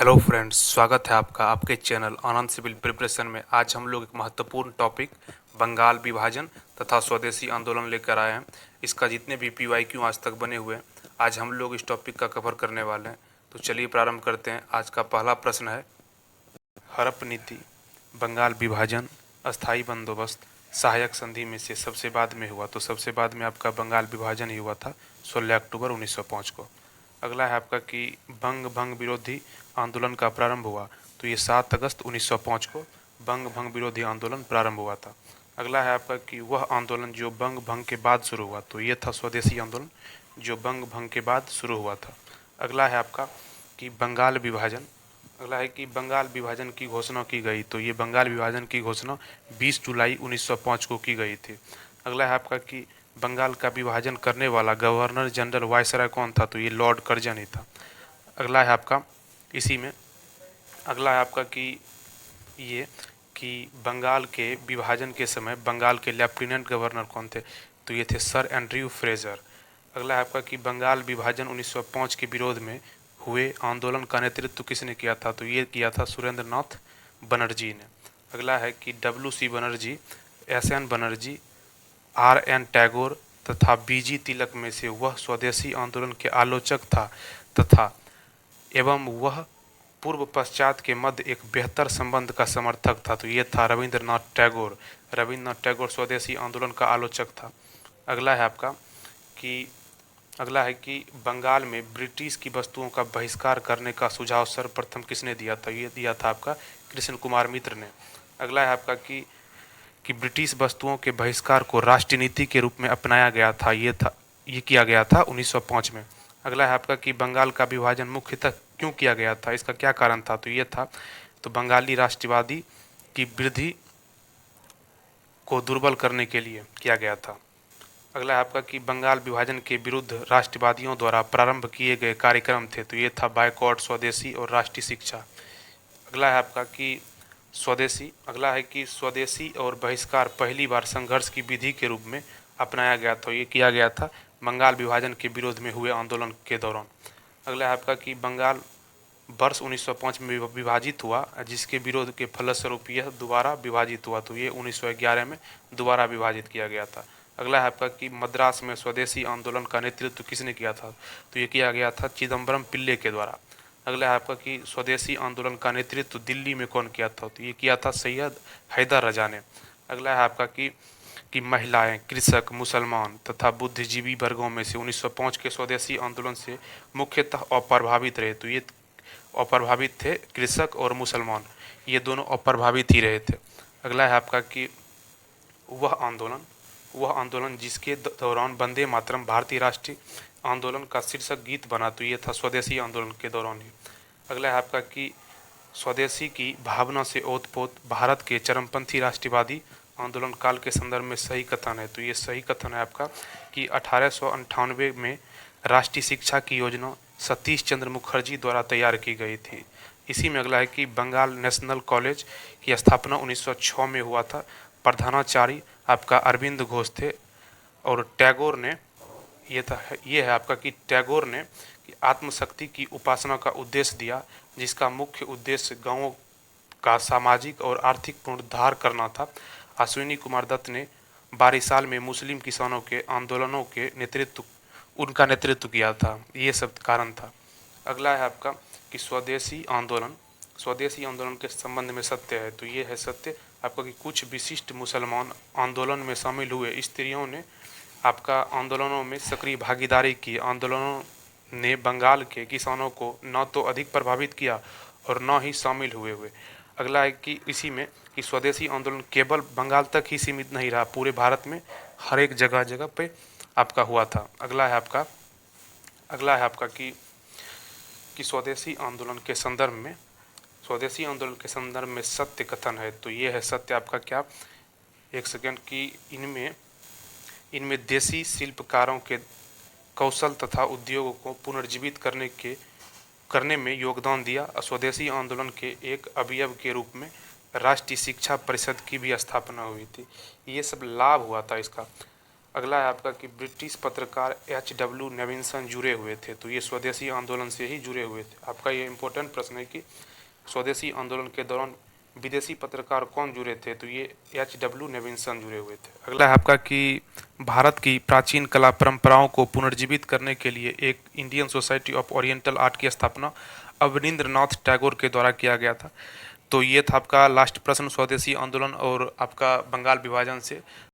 Hello friends, स्वागत है आपका आपके चैनल आनंद सिविल प्रिपरेशन में। आज हम लोग एक महत्वपूर्ण टॉपिक बंगाल विभाजन तथा स्वदेशी आंदोलन लेकर आए हैं। इसका जितने भी PYQ आज तक बने हुए हैं, आज हम लोग इस टॉपिक का कवर करने वाले हैं। तो चलिए प्रारंभ करते हैं। आज का पहला प्रश्न है, हड़प नीति, बंगाल विभाजन, अस्थाई बंदोबस्त, सहायक संधि में से सबसे बाद में हुआ। तो सबसे बाद में आपका बंगाल विभाजन ही हुआ था 16 अक्टूबर 1905 को। अगला है आपका कि बंग भंग विरोधी आंदोलन का प्रारंभ हुआ। तो ये 7 अगस्त 1905 को बंग भंग विरोधी आंदोलन प्रारंभ हुआ था। अगला है आपका कि वह आंदोलन जो बंग भंग के बाद शुरू हुआ। तो ये था स्वदेशी आंदोलन जो बंग भंग के बाद शुरू हुआ था। अगला है आपका कि बंगाल विभाजन। अगला है कि बंगाल विभाजन की घोषणा की गई। तो ये बंगाल विभाजन की घोषणा 20 जुलाई 1905 को की गई थी। अगला है आपका कि बंगाल का विभाजन करने वाला गवर्नर जनरल वायसराय कौन था। तो ये लॉर्ड कर्जन ही था। अगला है आपका इसी में अगला है आपका कि ये कि बंगाल के विभाजन के समय बंगाल के लेफ्टिनेंट गवर्नर कौन थे। तो ये थे सर एंड्रयू फ्रेजर। अगला है आपका कि बंगाल विभाजन 1905 के विरोध में हुए आंदोलन का नेतृत्व किसने किया था। तो ये किया था सुरेंद्र नाथ बनर्जी ने। अगला है कि WC Banerjee, SN Banerjee, RN Tagore तथा BG तिलक में से वह स्वदेशी आंदोलन के आलोचक था तथा एवं वह पूर्व पश्चात के मध्य एक बेहतर संबंध का समर्थक था। तो ये था रविंद्रनाथ टैगोर। रविंद्रनाथ टैगोर स्वदेशी आंदोलन का आलोचक था। अगला है आपका कि अगला है कि बंगाल में ब्रिटिश की वस्तुओं का बहिष्कार करने का सुझाव सर्वप्रथम किसने दिया था। ये दिया था आपका कृष्ण कुमार मित्र ने। अगला है आपका कि ब्रिटिश वस्तुओं के बहिष्कार को राष्ट्रीय नीति के रूप में अपनाया गया था। ये किया गया था 1905 में। अगला है आपका कि बंगाल का विभाजन मुख्यतः क्यों किया गया था, इसका क्या कारण था। तो ये था तो बंगाली राष्ट्रवादी की वृद्धि को दुर्बल करने के लिए किया गया था। अगला है आपका कि बंगाल विभाजन के विरुद्ध राष्ट्रवादियों द्वारा प्रारंभ किए गए कार्यक्रम थे। तो ये था बायकॉट, स्वदेशी और राष्ट्रीय शिक्षा। अगला है आपका कि स्वदेशी और बहिष्कार पहली बार संघर्ष की विधि के रूप में अपनाया गया। तो ये किया गया था बंगाल विभाजन के विरोध में हुए आंदोलन के दौरान। अगला है आपका कि बंगाल वर्ष 1905 में विभाजित हुआ, जिसके विरोध के फलस्वरूप यह दोबारा विभाजित हुआ। तो ये 1911 में दोबारा विभाजित किया गया था। अगला है आपका कि मद्रास में स्वदेशी आंदोलन का नेतृत्व किसने किया था। तो ये किया गया था चिदम्बरम पिल्ले के द्वारा। अगला है आपका कि स्वदेशी आंदोलन का नेतृत्व दिल्ली में कौन किया था। तो ये किया था सैयद हैदर रजा ने। अगला है आपका कि महिलाएं, कृषक, मुसलमान तथा बुद्धिजीवी वर्गों में से 1905 के स्वदेशी आंदोलन से मुख्यतः अप्रभावित रहे। तो ये अप्रभावित थे कृषक और मुसलमान, ये दोनों अप्रभावित ही रहे थे। अगला है आपका कि वह आंदोलन जिसके दौरान वंदे मातरम भारतीय राष्ट्रीय आंदोलन का शीर्षक गीत बना। तो ये था स्वदेशी आंदोलन के दौरान ही। अगला है आपका कि स्वदेशी की भावना से ओतप्रोत भारत के चरमपंथी राष्ट्रवादी आंदोलन काल के संदर्भ में सही कथन है। तो ये सही कथन है आपका कि 1898 में राष्ट्रीय शिक्षा की योजना सतीश चंद्र मुखर्जी द्वारा तैयार की गई थी। इसी में अगला है कि बंगाल नेशनल कॉलेज की स्थापना 1906 में हुआ था। प्रधानाचार्य आपका अरविंद घोष थे और टैगोर ने ये है आपका कि टैगोर ने कि आत्मशक्ति की उपासना का उद्देश्य दिया, जिसका मुख्य उद्देश्य गांवों का सामाजिक और आर्थिक पुनरुद्धार करना था। अश्विनी कुमार दत्त ने बारिसाल में मुस्लिम किसानों के आंदोलनों के उनका नेतृत्व किया था। ये सब कारण था। अगला है आपका कि स्वदेशी आंदोलन के संबंध में सत्य है। तो ये है सत्य आपका कि कुछ विशिष्ट मुसलमान आंदोलन में शामिल हुए स्त्रियों ने आपका आंदोलनों में सक्रिय भागीदारी की। आंदोलनों ने बंगाल के किसानों को न तो अधिक प्रभावित किया और न ही शामिल हुए। अगला है कि इसी में कि स्वदेशी आंदोलन केवल बंगाल तक ही सीमित नहीं रहा, पूरे भारत में हर एक जगह पे आपका हुआ था। अगला है आपका कि स्वदेशी आंदोलन के संदर्भ में सत्य कथन है। तो ये है सत्य आपका क्या, एक सेकेंड, कि इनमें देसी शिल्पकारों के कौशल तथा उद्योगों को पुनर्जीवित करने में योगदान दिया। स्वदेशी आंदोलन के एक अवयव के रूप में राष्ट्रीय शिक्षा परिषद की भी स्थापना हुई थी। ये सब लाभ हुआ था इसका। अगला है आपका कि ब्रिटिश पत्रकार H.W. नेविल्सन जुड़े हुए थे, तो ये स्वदेशी आंदोलन से ही जुड़े हुए थे। आपका ये इंपॉर्टेंट प्रश्न है कि स्वदेशी आंदोलन के दौरान विदेशी पत्रकार कौन जुड़े थे, तो ये H.W. नेविल्सन जुड़े हुए थे। अगला है आपका कि भारत की प्राचीन कला परंपराओं को पुनर्जीवित करने के लिए एक Indian society of oriental art की स्थापना अवनींद्रनाथ टैगोर के द्वारा किया गया था। तो ये था आपका लास्ट प्रश्न स्वदेशी आंदोलन और आपका बंगाल विभाजन से।